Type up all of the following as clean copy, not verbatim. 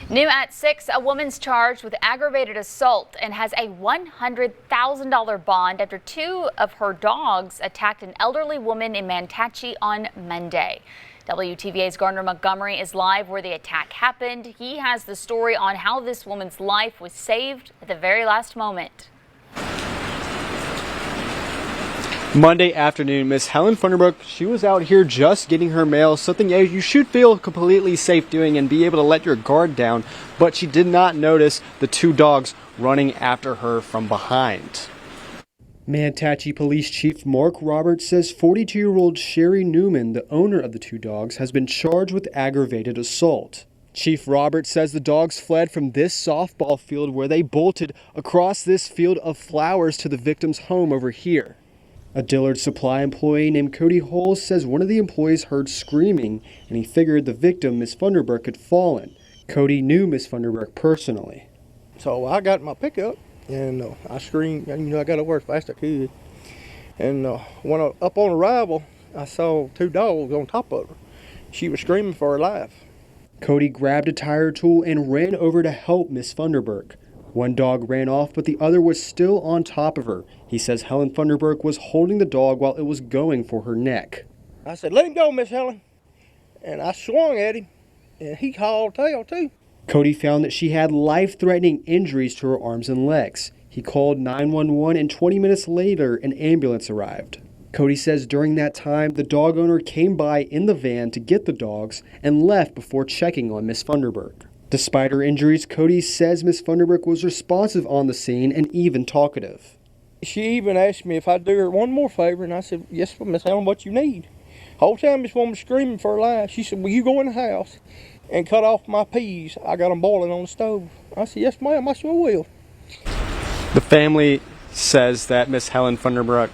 New at 6, a woman's charged with aggravated assault and has a $100,000 bond after two of her dogs attacked an elderly woman in Mantachie on Monday. WTVA's Gardner Montgomery is live where the attack happened. He has the story on how this woman's life was saved at the very last moment. Monday afternoon, Miss Helen Funderbrook, she was out here just getting her mail, something you should feel completely safe doing and be able to let your guard down, but she did not notice the two dogs running after her from behind. Mantachie Police Chief Mark Roberts says 42-year-old Sherry Newman, the owner of the two dogs, has been charged with aggravated assault. Chief Roberts says the dogs fled from this softball field where they bolted across this field of flowers to the victim's home over here. A Dillard Supply employee named Cody Holes says one of the employees heard screaming and he figured the victim, Miss Funderbrook, had fallen. Cody knew Miss Funderbrook personally. So I got my pickup and I screamed, I got over as fast as I could. And when I up on arrival, I saw two dogs on top of her. She was screaming for her life. Cody grabbed a tire tool and ran over to help Miss Funderbrook. One dog ran off, but the other was still on top of her. He says Helen Funderbrook was holding the dog while it was going for her neck. I said, "Let him go, Miss Helen." And I swung at him, and he hauled tail too. Cody found that she had life-threatening injuries to her arms and legs. He called 911, and 20 minutes later, an ambulance arrived. Cody says during that time, the dog owner came by in the van to get the dogs and left before checking on Miss Funderbrook. Despite her injuries, Cody says Miss Funderbrook was responsive on the scene and even talkative. She even asked me if I'd do her one more favor, and I said, "Yes, Miss Helen, what you need?" Whole time this woman was screaming for her life. She said, "Will you go in the house and cut off my peas? I got them boiling on the stove." I said, "Yes, ma'am, I sure will." The family says that Miss Helen Funderbrook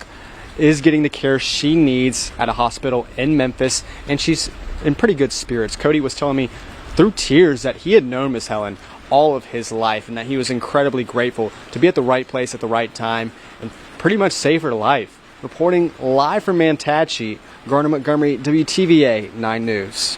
is getting the care she needs at a hospital in Memphis, and she's in pretty good spirits. Cody was telling me through tears that he had known Miss Helen all of his life and that he was incredibly grateful to be at the right place at the right time and pretty much save her life. Reporting live from Mantachie, Gardner Montgomery, WTVA 9 News.